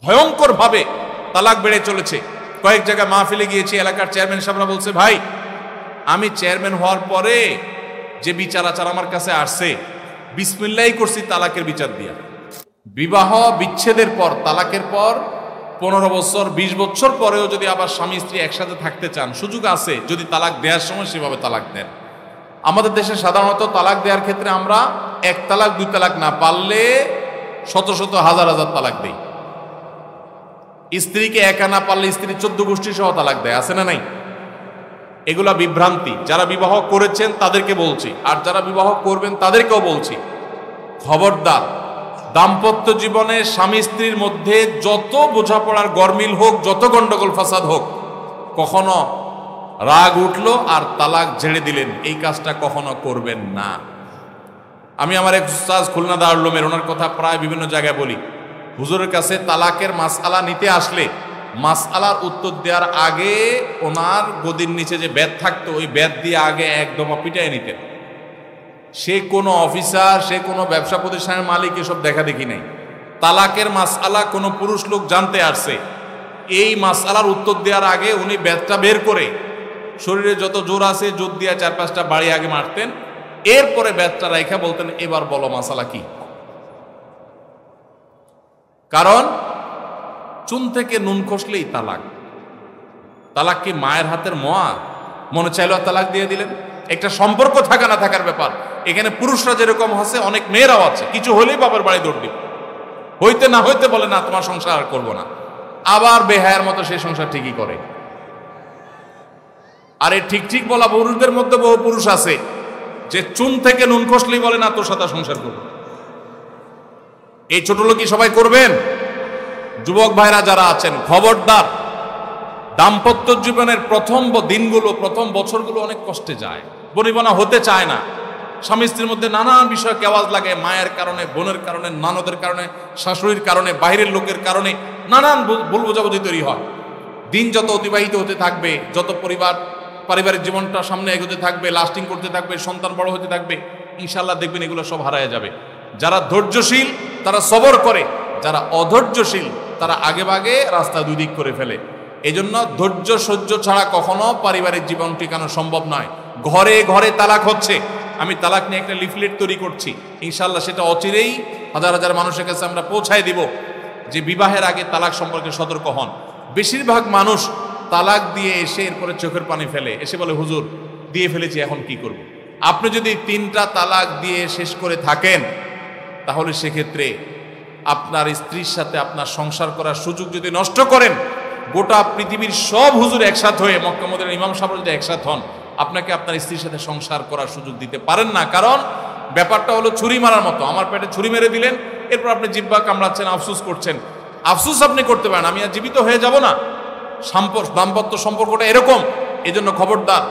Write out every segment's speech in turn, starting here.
ভয়ঙ্কর ভাবে তালাক বেড়ে চলেছে। কয়েক জায়গায় মাহফিলে গিয়েছি, এলাকার চেয়ারম্যান সাহেবরা বলছে, ভাই আমি চেয়ারম্যান হওয়ার পরে যে বিচার আচার আমার কাছে আসছে, বিসমিল্লাহ করছি তালাকের বিচার দিয়া। বিবাহ বিচ্ছেদের পর, তালাকের পর 15 বছর 20 বছর পরেও যদি আবার স্বামী স্ত্রী একসাথে থাকতে চান, সুযোগ আছে যদি তালাক দেওয়ার সময় সেভাবে তালাক দেন। আমাদের দেশে সাধারণত তালাক দেওয়ার ক্ষেত্রে আমরা 1 তালাক 2 তালাক না, পারলে শত শত হাজার হাজার তালাক দেই। স্ত্রীকে একা না পারলে স্ত্রী 14 গোষ্ঠী সহ তালাক দেয়, আছে না নাই? এগুলা বিভ্রান্তি। যারা বিবাহ করেছেন তাদেরকে বলছি, আর যারা বিবাহ করবেন তাদেরকেও বলছি, খবরদার, দাম্পত্য জীবনে স্বামী স্ত্রীর মধ্যে যত বোঝাপড়ার গরমিল হোক, যত গন্ডগোল ফাসাদ হোক, কখনো রাগ উঠলো আর তালাক ঝেড়ে দিলেন, এই কাজটা কখনো করবেন না। আমি আমার এক উস্তাদ খুলনা দারুল উলুমের, ওনার কথা প্রায় বিভিন্ন জায়গায় বলি, হুজুরের কাছে তালাকের মাসআলা নিতে আসলে মাসআলার উত্তর দেওয়ার আগে ওনার গদির নিচে যে বেত থাকতো, ওই বেত দিয়ে আগে একদম পিটাই নিতেন। সে কোনো অফিসার, সে কোনো ব্যবসা প্রতিষ্ঠানের মালিক এসব দেখা দেখি নেই। তালাকের মাসআলা কোনো পুরুষ লোক জানতে আসছে, এই মাসআলার উত্তর দেওয়ার আগে উনি বেতটা বের করে শরীরে যত জোর আছে জোর দিয়ে 4-5টা বাড়ি আগে মারতেন, এরপরে বেতটা রাইখা বলতেন, এবার বলো মাসআলা কি। কারণ চুন থেকে নুন খসলেই তালাক। তালাক কি মায়ের হাতের মোয়া? মনে চাইলো তালাক দিয়ে দিলেন। একটা সম্পর্ক থাকা না থাকার ব্যাপার। এখানে পুরুষরা যেরকম আছে, অনেক মেয়েরাও আছে, কিছু হলেই বাবার বাড়ি দৌড় দিবে, হইতে না হইতে বলে না তোমার সংসার আর করবো না, আবার বেহায়ার মতো সেই সংসার ঠিকই করে। আর এই ঠিক ঠিক বলা পুরুষদের মধ্যে বহু পুরুষ আছে যে চুন থেকে নুন খসলেই বলে না তোর সাথে সংসার করবো। এই ছোট লোকই সবাই করবেন? যুবক ভাইরা যারা আছেন, খবরদার, দাম্পত্য জীবনের প্রথম দিনগুলো, প্রথম বছরগুলো অনেক কষ্টে যায়, বনিবনা হতে চায় না। স্বামী স্ত্রীর মধ্যে নানান বিষয় কেওয়াজ লাগে, মায়ের কারণে, বোনের কারণে, ননদের কারণে, শাশুড়ির কারণে, বাইরের লোকের কারণে নানান ভুল বোঝাবুঝি তৈরি হয়। দিন যত অতিবাহিত হতে থাকবে, যত পারিবারিক জীবনটা সামনে এগোতে থাকবে, লাস্টিং করতে থাকবে, সন্তান বড় হতে থাকবে, ইনশাল্লাহ দেখবেন এগুলো সব হারায় যাবে। যারা ধৈর্যশীল তারা সবর করে, যারা অধৈর্যশীল তারা আগে ভাগে রাস্তা দুই দিক করে ফেলে। এই জন্য ধৈর্য সহ্য ছাড়া কখনো পারিবারিক জীবন টিকানো সম্ভব নয়। ঘরে ঘরে তালাক হচ্ছে। আমি তালাক নিয়ে একটা লিফলেট তৈরি করছি, ইনশাল্লাহ সেটা অচিরেই হাজার হাজার মানুষের কাছে আমরা পৌঁছায় দিব যে বিবাহের আগে তালাক সম্পর্কে সতর্ক হন। বেশিরভাগ মানুষ তালাক দিয়ে এসে এরপরে চোখের পানি ফেলে, এসে বলে হুজুর দিয়ে ফেলেছি এখন কি করব। আপনি যদি 3টা তালাক দিয়ে শেষ করে থাকেন, তাহলে সেক্ষেত্রে আপনার স্ত্রীর সাথে আপনার সংসার করার সুযোগ যদি নষ্ট করেন, গোটা পৃথিবীর সব হুজুর একসাথ হয়ে, মক্কা মদিনার ইমাম সাহেব যদি একসাথ হন, আপনাকে আপনার স্ত্রীর সাথে সংসার করার সুযোগ দিতে পারেন না। কারণ ব্যাপারটা হলো ছুরি মারার মতো। আমার পেটে ছুরি মেরে দিলেন, এরপর আপনি জিহ্বা কামড়াচ্ছেন, আফসোস করছেন। আফসোস আপনি করতে পারেন, আমি আর জীবিত হয়ে যাব না। দাম্পত্য সম্পর্কটা এরকম। এই জন্য খবরদার,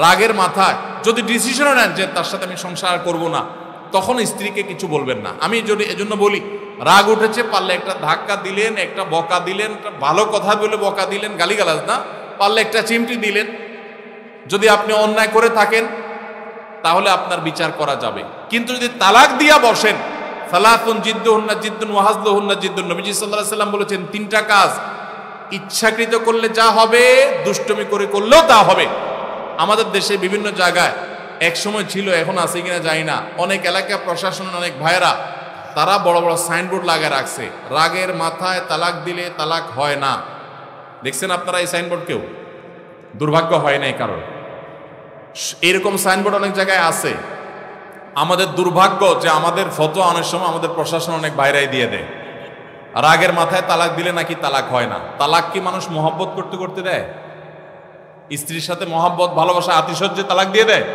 রাগের মাথায় যদি ডিসিশনও নেন যে তার সাথে আমি সংসার করব না, তখন স্ত্রীকে কিছু বলবেন না। আমি যদি এজন্য বলি, রাগ উঠেছে, পারলে একটা ধাক্কা দিলেন, একটা বকা দিলেন, ভালো কথা বলে বকা দিলেন, গালিগালাজ না, পারলে একটা চিমটি দিলেন। যদি আপনি অন্যায় করে থাকেন তাহলে আপনার বিচার করা যাবে। কিন্তু যদি তালাক দিয়া বসেন, সালাতুন জিদ্দুহুন্না জিদ্দুন ওয়া হাজলুহুন্না জিদ্দুন, নবীজি সাল্লাল্লাহু আলাইহি সাল্লাম বলেছেন 3টা কাজ ইচ্ছাকৃত করলে যা হবে, দুষ্টুমি করে করলেও তা হবে। আমাদের দেশে বিভিন্ন জায়গায় এক সময় ছিল, এখন আছে কিনা জানি না, অনেক এলাকা প্রশাসন, অনেক ভাইরা তারা বড় বড় সাইনবোর্ড লাগিয়ে রাখছে, রাগের মাথায় তালাক দিলে তালাক হয় না। দেখছেন আপনারা এই সাইনবোর্ড? কেউ দুর্ভাগ্য হয় নাই কারণ এরকম সাইনবোর্ড অনেক জায়গায় আছে। আমাদের দুর্ভাগ্য যে আমাদের ফতোয়া অনেক সময় আমাদের প্রশাসন অনেক বাইরেই দিয়ে দেয়, রাগের মাথায় তালাক দিলে নাকি তালাক হয় না। তালাক কি মানুষ মহব্বত করতে করতে দেয়? স্ত্রীর সাথে মহব্বত, ভালোবাসা, আতিশয্যে তালাক দিয়ে দেয়?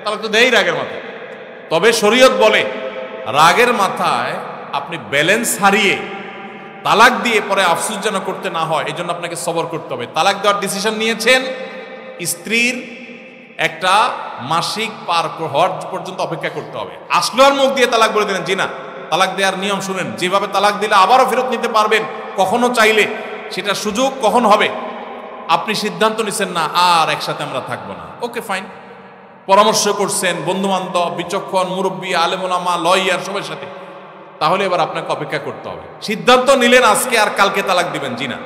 তালাক তো দেয়ই রাগের মাথায়। তবে শরীয়ত বলে রাগের মাথায় আপনি ব্যালেন্স হারিয়ে তালাক দিয়ে পরে আফসোস যেন করতে না হয়, এই জন্য আপনাকে সবর করতে হবে। তালাক দেওয়ার ডিসিশন নিয়েছেন, স্ত্রীর একটা মাসিক পার হওয়ার পর্যন্ত অপেক্ষা করতে হবে। আসলো আর মুখ দিয়ে তালাক বলে দিলেন, জি না। তালাক দেওয়ার নিয়ম শুনেন, যেভাবে তালাক দিলে আবারও ফেরত নিতে পারবেন কখনো চাইলে, সেটা সুযোগ কখন হবে। আপনি সিদ্ধান্ত নিচ্ছেন না আর একসাথে আমরা থাকবো না, ওকে ফাইন, পরামর্শ করছেন বন্ধু বান্ধব, বিচক্ষণ মুরব্বী, আলেম ওলামা, লয়ার, সবার সাথে, তাহলে এবার আপনাকে অপেক্ষা করতে হবে। সিদ্ধান্ত নিলেন আজকে আর কালকে তালাক দিবেন, জি না,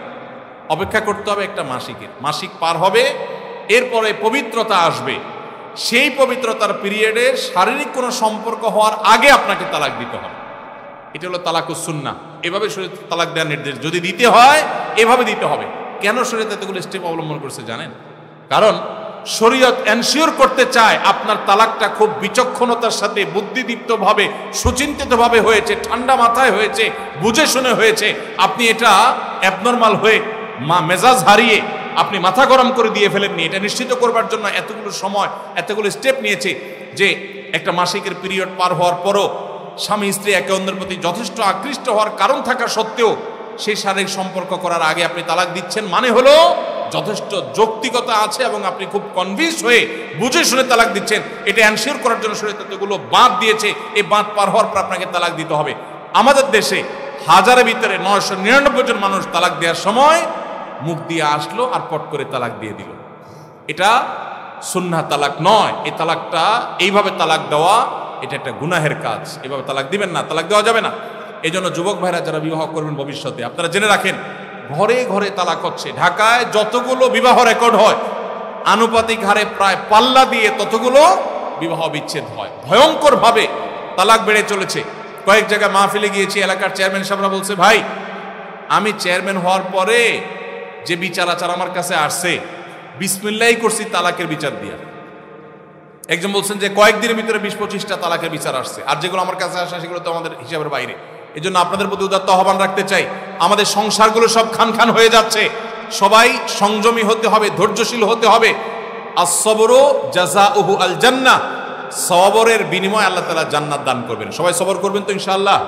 অপেক্ষা করতে হবে একটা মাসিকের। মাসিক পার হবে, এরপরে পবিত্রতা আসবে, সেই পবিত্রতার পিরিয়ডে শারীরিক কোনো সম্পর্ক হওয়ার আগে আপনাকে তালাক দিতে হবে। এটা হলো তালাকুস সুন্নাহ। এভাবে শরীয়ত তালাক দেওয়ার নির্দেশ, যদি দিতে হয় এভাবে দিতে হবে। কেন শরীয়ত এতগুলো স্টেপ অবলম্বন করছে জানেন? কারণ শরীয়ত এনশিওর করতে চায় আপনার তালাকটা খুব বিচক্ষণতার সাথে, বুদ্ধিদীপ্তভাবে, সুচিন্তিতভাবে হয়েছে, ঠান্ডা মাথায় হয়েছে, বুঝে শুনে হয়েছে। আপনি এটা অ্যাবনর্মাল হয়ে মেজাজ হারিয়ে আপনি মাথা গরম করে দিয়ে ফেলেননি। এটা নিশ্চিত করবার জন্য এতগুলো সময়, এতগুলো স্টেপ নিয়েছে যে একটা মাসিকের পিরিয়ড পার হওয়ার পরও স্বামী স্ত্রী একে অন্যের প্রতি যথেষ্ট আকৃষ্ট হওয়ার কারণ থাকা সত্ত্বেও সেই শারীরিক সম্পর্ক করার আগে আপনি তালাক দিচ্ছেন, মানে হলো যথেষ্ট যৌক্তিকতা আছে এবং আপনি খুব কনভিন্স হয়ে বুঝে শুনে তালাক দিচ্ছেন। এটা এনশিওর করার জন্য শরীয়ত এতগুলো বাঁধ দিয়েছে। এই বাঁধ পার হওয়ার পর আপনাকে তালাক দিতে হবে। আমাদের দেশে হাজারের ভিতরে 999 জন মানুষ তালাক দেওয়ার সময় মুখ দিয়ে আসলো আর পট করে তালাক দিয়ে দিল। এটা সুন্নাহ তালাক নয়। এই তালাকটা, এইভাবে তালাক দেওয়া, এটা একটা গুনাহের কাজ। এভাবে তালাক দিবেন না, তালাক দেওয়া যাবে না। এই জন্য যুবক ভাইরা যারা বিবাহ করবেন ভবিষ্যতে, আপনারা জেনে রাখেন ঘরে ঘরে তালাক হচ্ছে। ঢাকায় যতগুলো বিবাহ রেকর্ড হয় আনুপাতিক হারে প্রায় পাল্লা দিয়ে ততগুলো বিবাহ বিচ্ছেদ হয়। ভয়ঙ্কর ভাবে তালাক বেড়ে চলেছে। কয়েক জায়গায় মাহফিলে গিয়েছি, এলাকার চেয়ারম্যান সাহেবরা বলছে, ভাই আমি চেয়ারম্যান হওয়ার পরে যে বিচার আচার আমার কাছে আসছে, বিসমিল্লাহি করছি তালাকের বিচার দিয়া। একজন বলছেন যে কয়েকদিনের ভিতরে 20-25টা তালাকের বিচার আসছে, আর যেগুলো আমার কাছে আসে সেগুলো তো আমাদের হিসাবের বাইরে। এই জন্য আপনাদের প্রতি উদাত্ত আহ্বান রাখতে চাই, আমাদের সংসারগুলো সব খান খান হয়ে যাচ্ছে। সবাই সংযমী হতে হবে, ধৈর্যশীল হতে হবে। as-sabru জাযাউহু আল জান্নাহ, সবরের বিনিময়ে আল্লাহ তাআলা জান্নাত দান করবেন। সবাই সবর করবেন তো ইনশাআল্লাহ।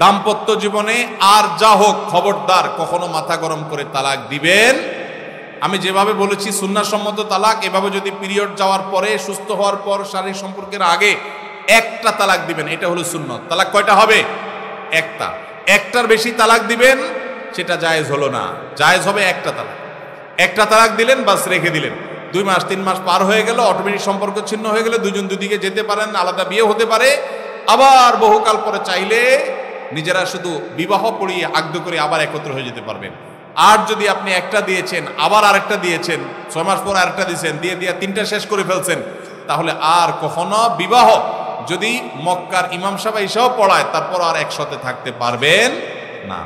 দাম্পত্য জীবনে আর যা হোক, খবরদার কখনো মাথা গরম করে তালাক দিবেন। আমি যেভাবে বলেছি সুন্নাহসম্মত তালাক, এভাবে যদি পিরিয়ড যাওয়ার পরে, সুস্থ হওয়ার পর, শারীরিক সম্পর্কের আগে একটা তালাক দিবেন, এটা হলো সুন্নত। তালাক কয়টা হবে? একটা। একটার বেশি তালাক দিবেন সেটা জায়েজ হলো না, জায়েজ হবে একটা তালাক। একটা তালাক দিলেন, বাস রেখে দিলেন। 2 মাস 3 মাস পার হয়ে গেল, অটোমেটিক সম্পর্ক ছিন্ন হয়ে গেলে দুজন দুদিকে যেতে পারেন, আলাদা বিয়ে হতে পারে। আবার বহুকাল পরে চাইলে নিজেরা শুধু বিবাহ পড়িয়ে আগদ করে আবার একত্র হয়ে যেতে পারবেন। আর যদি আপনি একটা দিয়েছেন, আবার আরেকটা দিয়েছেন, 6 মাস পর আরেকটা দিয়েছেন, দিয়ে 3টা শেষ করে ফেলছেন, তাহলে আর কখনো বিবাহ যদি মক্কার ইমাম সাহেব এসেও পড়ায় তারপর আর একসাথে থাকতে পারবেন না।